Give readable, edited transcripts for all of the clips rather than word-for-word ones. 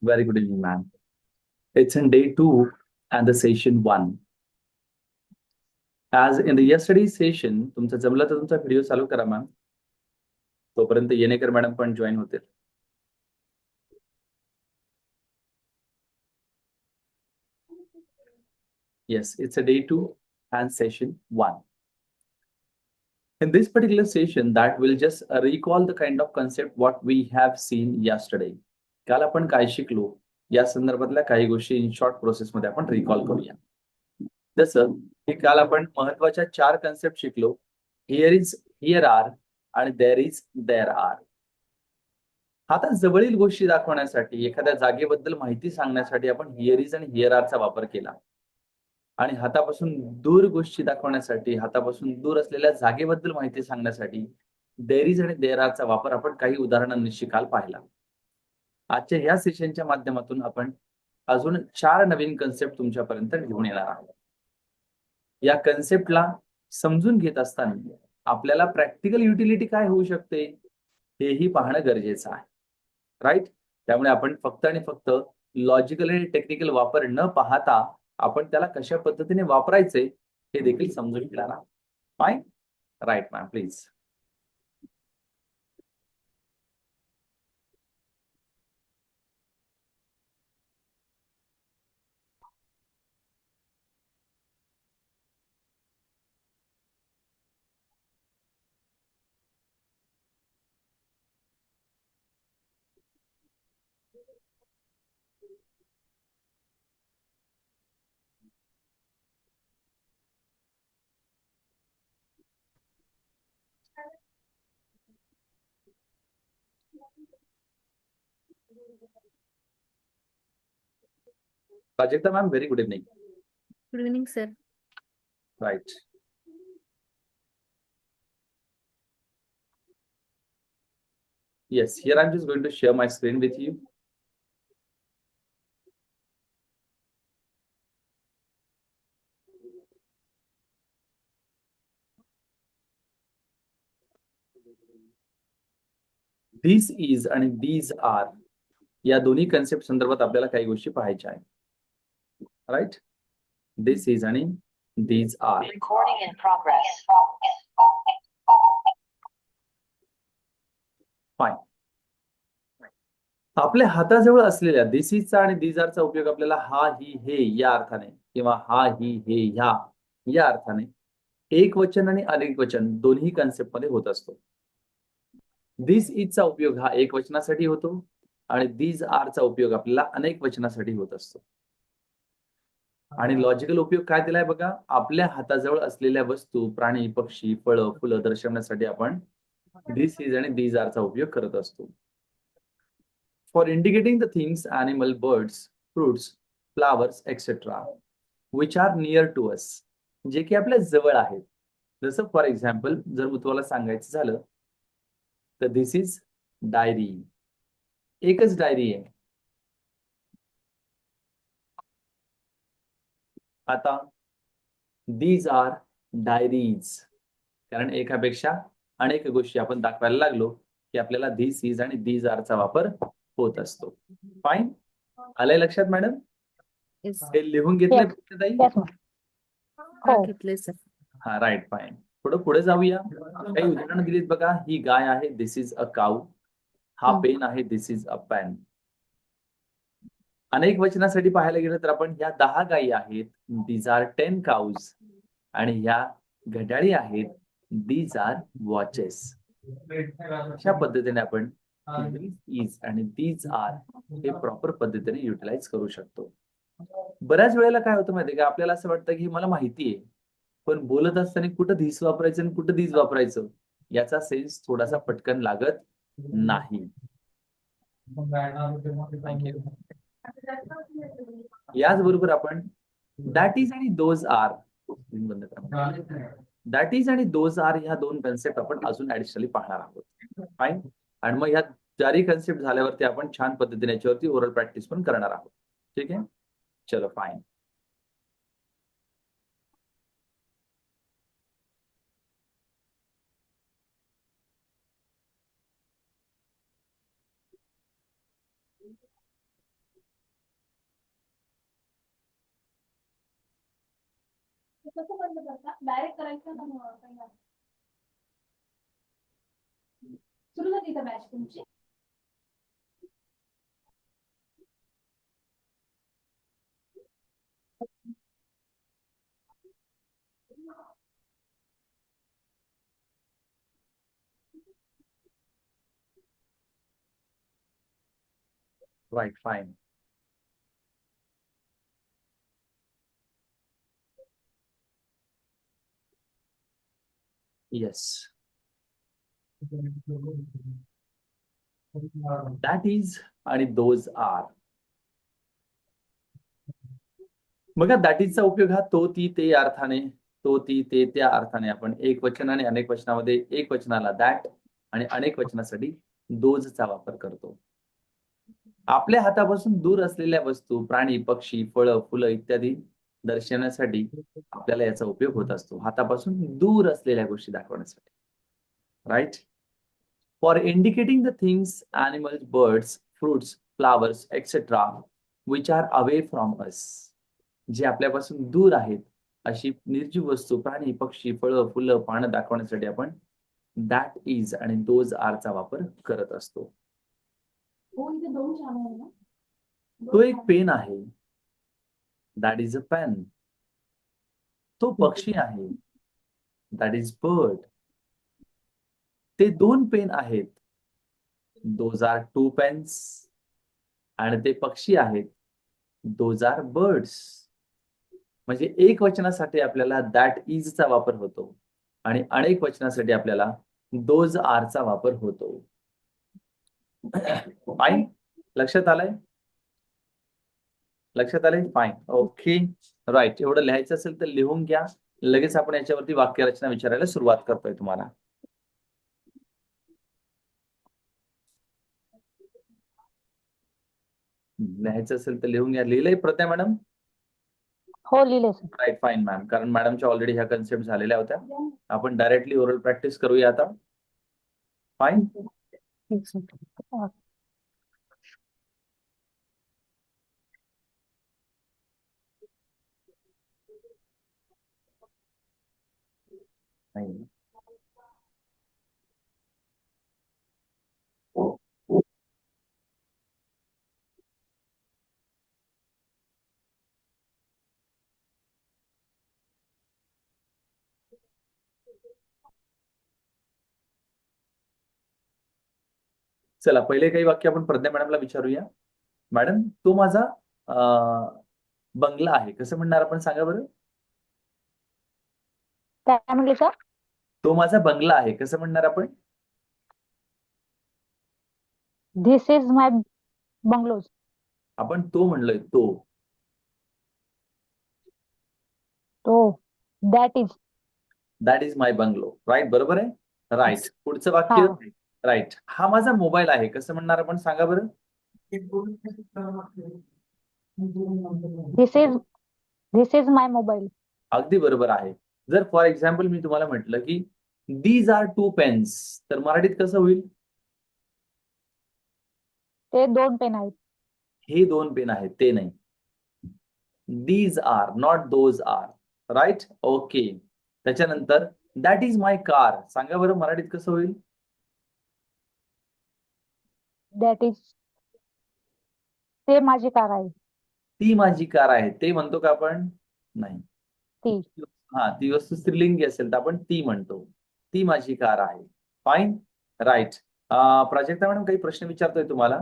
Very good evening, ma'am. It's in day two and the session one. As in the yesterday's session, तुमचं जमलं तर तुमचा video चालू करा मॅम. तोपर्यंत येणेकर मॅडम पण जॉईन होतील. Yes, it's a day two and session one. In this particular session, that will just recall the kind of concept what we have seen yesterday. काल आपण काय शिकलो या संदर्भातल्या काही गोष्टी इन शॉर्ट प्रोसेसमध्ये आपण रिकॉल करूया. जसं की काल आपण महत्वाच्या 4 कन्सेप्ट शिकलो. हिअर इज, हिअर आर आणि देअर इज, देअर आर. आता जवळील गोष्टी दाखवण्यासाठी एखाद्या जागेबद्दल माहिती सांगण्यासाठी आपण हिअर इज आणि हिअर आरचा वापर केला. आणि हातापासून दूर गोष्टी दाखवण्यासाठी, हातापासून दूर असलेल्या जागेबद्दल माहिती सांगण्यासाठी देअर इज आणि देअर आरचा वापर आपण काही उदाहरणांनी काल पाहिला. आजच्या या सेशनच्या माध्यमातून आपण अजून 4 नवीन कन्सेप्ट तुमच्यापर्यंत घेऊन येणार आहोत. या कन्सेप्टला समजून घेत असताना आपल्याला प्रॅक्टिकल युटिलिटी काय होऊ शकते हेही पाहणं गरजेचं आहे. राईट? त्यामुळे आपण फक्त आणि फक्त लॉजिकल आणि टेक्निकल वापर न पाहता आपण त्याला कशा पद्धतीने वापरायचे हे देखील समजून घेणार आहोत. Fine? Right ma'am, please. Prajakta ma'am, very good evening. Good evening, sir. Right. Yes, here I'm just going to share my screen with you. This is आणि these are या दोन्ही कन्सेप्ट संदर्भात आपल्याला काही गोष्टी पाहायच्या आहेत. राईट? दिस इज आणि these are. Recording in progress. Fine. आपल्या हाताजवळ असलेल्या दिस इजचा आणि these are चा उपयोग आपल्याला हा, ही, हे या अर्थाने किंवा हा, ही, हे, ह्या या अर्थाने एक वचन आणि अनेक वचन दोन्ही कन्सेप्ट मध्ये होत असतो. दिस इजचा उपयोग हा एक वचनासाठी होतो आणि these are चा उपयोग आपल्याला अनेक वचनासाठी होत असतो. आणि लॉजिकल उपयोग काय दिलाय बघा, आपल्या हाताजवळ असलेल्या वस्तू, प्राणी, पक्षी, फळं, फुलं दर्शवण्यासाठी आपण दिस इज आणि these are चा उपयोग करत असतो. For indicating the things, animal, birds, fruits, flowers etcetera which are near to us, जे की आपल्या जवळ आहेत. जसं फॉर एक्झाम्पल जर मी तुम्हाला सांगायचं झालं तर दिस इज डायरी. एकच डायरी आहे. आता दीज आर डायरीज, कारण एकापेक्षा अनेक गोष्टी आपण दाखवायला लागलो की आपल्याला धिस इज आणि दीज आरचा वापर होत असतो. फाईन? आलंय लक्षात मॅडम? Yes. हे लिहून घेतलंय ताई? हा, घेतलंय सर. हा, राईट, फाईन. थोडं पुढे जाऊया. काही उदाहरणं दिलीत बघा. ही गाय आहे, दिस इज अ काऊ. हा पेन आहे, दिस इज अ पेन. अनेक वचनासाठी पाहायला गेलं तर आपण ह्या 10 गायी आहेत, दीज आर 10 काऊज. आणि ह्या घड्याळी आहेत, दीज आर वॉचेस. अशा पद्धतीने आपण इज आणि दीज आर हे प्रॉपर पद्धतीने युटिलाइज करू शकतो. बऱ्याच वेळेला काय होतं माहितीये का, आपल्याला असं वाटतं की मला माहिती आहे, पण बोलत असताना कुठं धीस वापरायचं आणि कुठं दीज वापरायचं याचा सेन्स थोडासा पटकन लागत नाही. याचबरोबर आपण दॅट इज आणि दोज आर, बंद करा, दॅट इज आणि दोज आर ह्या दोन कन्सेप्ट आपण अजून ऍडिशनली पाहणार आहोत. फाईन? आणि मग ह्या चारही कन्सेप्ट झाल्यावरती आपण छान पद्धतीने याच्यावरती ओरल प्रॅक्टिस पण करणार आहोत. ठीक आहे? चलो, फाईन. कसं बंद करता डायरेक्ट करायचं का पहिला सुरू झाली का बॅच तुमची Right, fine. Yes. That is आणि those are. बघा दॅट इजचा उपयोग हा तो ती ते या अर्थाने, तो ती ते त्या अर्थाने आपण एक वचन आणि अनेक वचनामध्ये एक वचनाला दॅट आणि अनेक वचनासाठी दोजचा वापर करतो. आपल्या हातापासून दूर असलेल्या वस्तू, प्राणी, पक्षी, फळं, फुलं इत्यादी दर्शवण्यासाठी आपल्याला याचा उपयोग होत असतो. हातापासून दूर असलेल्या गोष्टी दाखवण्यासाठी. Right? For indicating the things, animals, birds, fruits, flowers, etcetera which are away from us. जे आपल्यापासून दूर आहेत अशी निर्जीव वस्तू, प्राणी, पक्षी, फळं, फुलं, पानं दाखवण्यासाठी आपण दॅट इज आणि दोज आरचा वापर करत असतो. हो इथे दोन चॅनल आहे ना तो एक पेन आहे. That is a pen. तो पक्षी आहे. That is bird. ते दोन पेन आहेत. Those are two pens. आणि ते पक्षी आहेत. Those are birds. म्हणजे एक वचनासाठी आपल्याला दॅट इजचा वापर होतो आणि अनेक वचनासाठी आपल्याला दोज आरचा वापर होतो. फाईन. लक्षात आलंय? लक्षात आलंय? फाईन. Okay, right. एवढं लिहायचं असेल तर लिहून घ्या. लगेच आपण याच्यावरती वाक्यरचना विचारायला सुरुवात करतोय तुम्हाला. लिहायचं असेल तर लिहून घ्या. लिहिलंय प्रज्ञा मॅडम? हो लिहिले सर. Right, fine ma'am. कारण मॅडमच्या ऑलरेडी ह्या कन्सेप्ट झालेल्या होत्या. आपण डायरेक्टली ओरल प्रॅक्टिस करूया आता. फाईन. ठीक सर. नाही. चला पहिले काही वाक्य आपण प्रज्ञा मॅडमला विचारूया. मॅडम, तो माझा बंगला आहे कसं म्हणणार आपण, सांगा बरं. काय म्हणले सर? तो माझा बंगला आहे कसं म्हणणार आपण? This is my bungalows. आपण तो म्हणलोय, तो. तो that is. That is my bungalow. Right, बरोबर आहे. राईट. पुढचं वाक्य. हा. राईट. हा माझा मोबाईल आहे कसं म्हणणार आपण, सांगा बरं. This is my mobile. अगदी बरोबर आहे. जर फॉर एक्झाम्पल मी तुम्हाला म्हटलं की दीज आर टू पेन्स, तर मराठीत कसं होईल? ते दोन पेन आहेत. हे दोन पेन आहेत, ते नाही. These are, not those are. Right, okay. त्याच्यानंतर दॅट इज माय कार, सांगा बरं मराठीत कसं होईल? That is. ते माझी कार आहे. ती माझी कार आहे, ते म्हणतो का आपण? नाही. ती. हा, ती वस्तू स्त्रीलिंगी असेल तर आपण ती म्हणतो. ती माझी कार आहे. फाईन. राईट. प्राजक्ता मॅडम, काही प्रश्न विचारतोय तुम्हाला.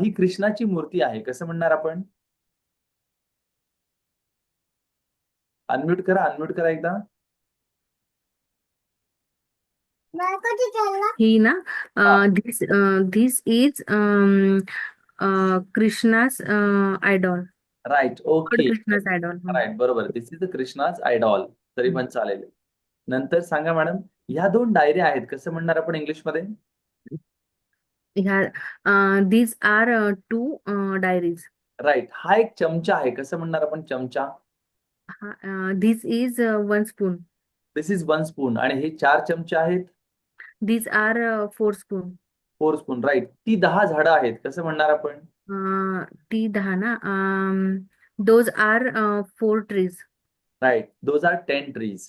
ही कृष्णाची मूर्ती आहे कसं म्हणणार आपण? अनम्यूट करा एकदा. ही ना this is Krishna's idol. Right, Lord okay. Krishna's idol. Right, बरोबर. This is the Krishna's idol, तरी पण चालेल. नंतर सांगा मॅडम, ह्या दोन डायऱ्या आहेत कसं म्हणणार आपण इंग्लिशमध्ये? These are two diaries. Right. हा एक चमचा आहे कसं म्हणणार आपण, चमचा? This is one spoon. This is one spoon. आणि हे 4 चमचे आहेत. These are 4 spoon. 4 spoon. Right. ती 10 झाडं आहेत कसं म्हणणार आपण? ती 10 ना. Those are 4 trees. Right, those are 10 trees.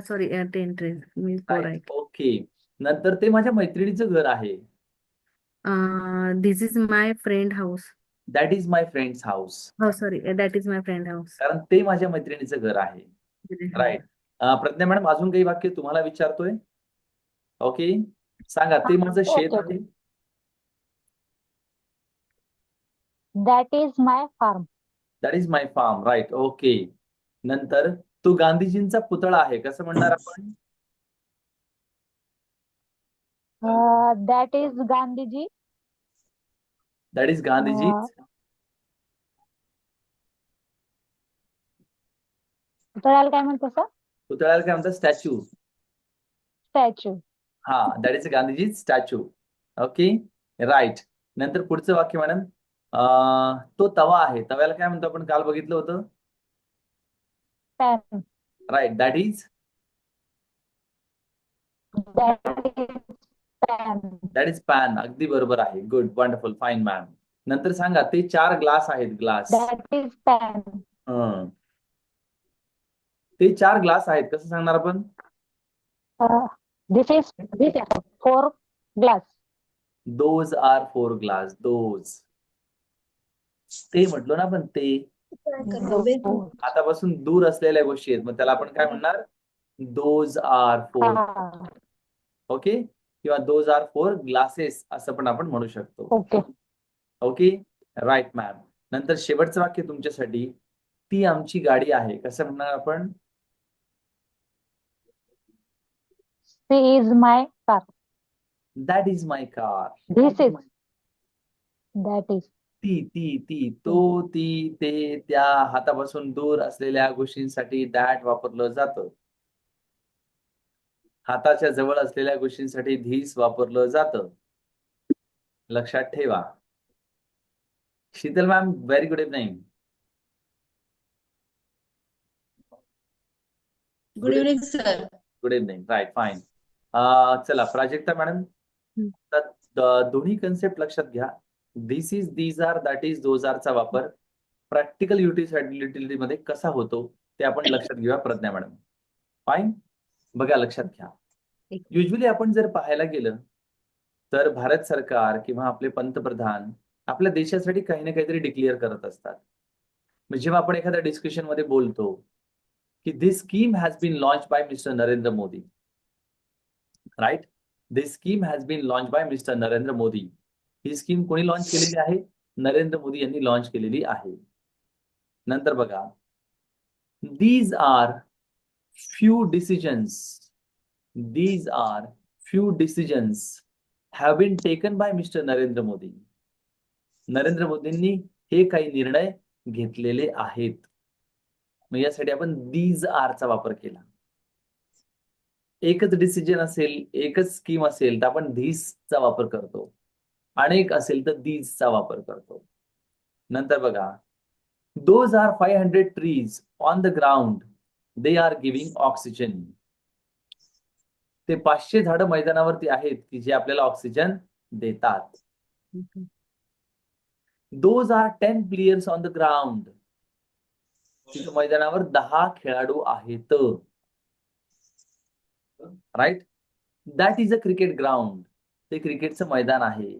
Sorry, 10 trees means 4 right, right. Okay. नंतर ते माझ्या मैत्रिणीचं घर आहे. This is my friend house. That is my friends house. Oh, sorry, that is my friend house. कारण ते माझ्या मैत्रिणीचं घर आहे. राईट. प्रज्ञा मॅडम, अजून काही वाक्य तुम्हाला विचारतोय? ओके, सांगा. ते माझं शेत ओके, आहे. That is my farm. That is my farm. Right, okay. नंतर तो गांधीजींचा पुतळा आहे, कसं म्हणणार आपण? That is Gandhiji. That is Gandhiji. पुतळ्याला काय म्हणतो सर? पुतळ्याला काय म्हणतात? स्टॅच्यू. स्टॅच्यू. हा, that is Gandhiji statue. Okay, right. नंतर पुढचं वाक्य मॅडम, तो तवा आहे. तव्याला काय म्हणतो आपण? काल बघितलं होतं. Pan. Right, that is pan. That is pan. अगदी बरोबर आहे. Good, wonderful, fine ma'am. नंतर सांगा, ते 4 ग्लास आहेत. ग्लास. That is pan. ते 4 ग्लास आहेत, कसं सांगणार आपण? This is 4 glass. Those are 4 glass. Those. ते म्हटलो ना आपण, ते हातापासून दूर असलेल्या गोष्टी आहेत, मग त्याला आपण काय म्हणणार? Those are 4. ओके, किंवा दोज आर 4 ग्लासेस असं पण आपण म्हणू शकतो. ओके. Okay, right ma'am. नंतर शेवटचं वाक्य तुमच्यासाठी, ती आमची गाडी आहे, कसं म्हणणार आपण? She is my car. That is my car. This is. That is. ती, तो, ती, ते, त्या, हातापासून दूर असलेल्या गोष्टींसाठी दॅट वापरलं जातं. हाताच्या जवळ असलेल्या गोष्टींसाठी धीस वापरलं जातं. लक्षात ठेवा. Sheetal ma'am, very good evening. Good evening sir. Good evening. Right, fine. चला प्राजक्ता मॅडम, दोन्ही कन्सेप्ट लक्षात घ्या. This is, these are, that is, those आरचा वापर प्रॅक्टिकल युटिलिटी मध्ये कसा होतो ते आपण लक्षात घेऊया. Pragya madam, fine. बघा, लक्षात घ्या. युजली आपण जर पाहायला गेलं तर भारत सरकार किंवा आपले पंतप्रधान आपल्या देशासाठी काही ना काहीतरी डिक्लेअर करत असतात. म्हणजे जेव्हा आपण एखाद्या डिस्कशन मध्ये बोलतो की this scheme has been launch by mister Narendra Modi. Right, this scheme has been launch by mister Narendra Modi. ही स्कीम कोणी लॉन्च केलेली आहे? नरेंद्र मोदी यांनी लॉन्च केलेली आहे. नंतर बघा, these are few decisions. These are few decisions have been taken by Mr. Narendra Modi. Narendra मोदींनी हे काही निर्णय घेतलेले आहेत. मग यासाठी आपण these are चा वापर केला. एकच डिसिजन असेल, एकच स्कीम असेल तर आपण these चा वापर करतो. अनेक असेल तर these चा वापर करतो. नंतर बघा, those are 500 trees on the ground. They are giving oxygen. ते 500 झाडं मैदानावरती आहेत की जे आपल्याला ऑक्सिजन देतात. Those are 10 players on the ground. तिथे मैदानावर 10 खेळाडू आहेत. Right, that is a cricket ground. ते क्रिकेटचं मैदान आहे.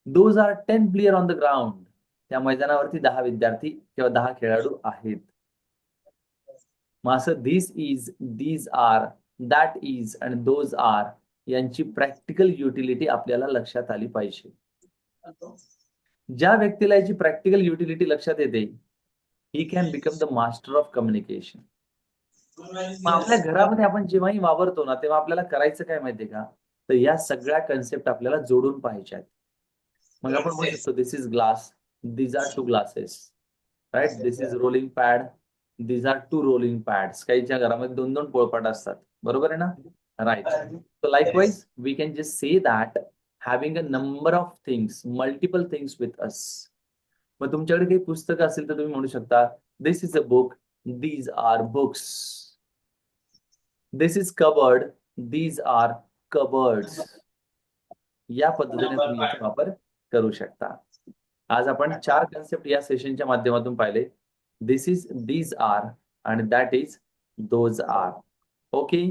Those are 10 player on the ground. त्या मैदानावरती 10 विद्यार्थी किंवा 10 खेळाडू आहेत. मग असं this is, these are, that is आणि दोज आर यांची प्रॅक्टिकल युटिलिटी आपल्याला लक्षात आली पाहिजे. ज्या व्यक्तीला याची प्रॅक्टिकल युटिलिटी लक्षात येते, he can become the master of communication. आपल्या घरामध्ये आपण जेव्हाही वावरतो ना, तेव्हा आपल्याला करायचं काय माहितीये का? तर या सगळ्या कन्सेप्ट आपल्याला जोडून पाहिजे आहेत. मग आपण म्हणू शकतो this is glass, these are 2 glasses. Right, this is rolling pad, these are 2 rolling pads. काहीच्या घरामध्ये 2-2 पोळपाट असतात. बरोबर आहे ना? Right. So likewise, we can just say that having a number of things, multiple things with us. मग तुमच्याकडे काही पुस्तकं असेल तर तुम्ही म्हणू शकता this is a book, these are books. This is cupboard, these are cupboards. या पद्धतीने तुम्ही याचा वापर करू शकता. आज आपण 4 कन्सेप्ट या सेशनच्या माध्यमातून पाहिले. दिस इज these are आणि that is those are. Okay,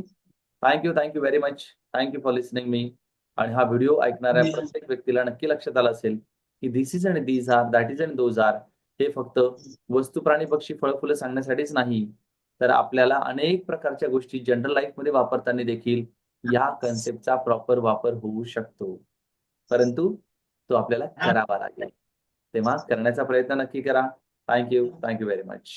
thank you very much. Thank you for listening me. आणि हा व्हिडिओ ऐकणाऱ्या प्रत्येक व्यक्तीला नक्की लक्षात आलं असेल की दिस इज आणि दीज आर, दॅट इज आणि दोज आर हे फक्त वस्तू, प्राणी, पक्षी, फळं, फुलं सांगण्यासाठीच नाही, तर आपल्याला अनेक प्रकारच्या गोष्टी जनरल लाईफ मध्ये वापरताना देखील या कन्सेप्टचा प्रॉपर वापर होऊ शकतो. परंतु तो आपल्याला करावा लागेल. तेव्हा करण्याचा प्रयत्न नक्की करा. Thank you very much.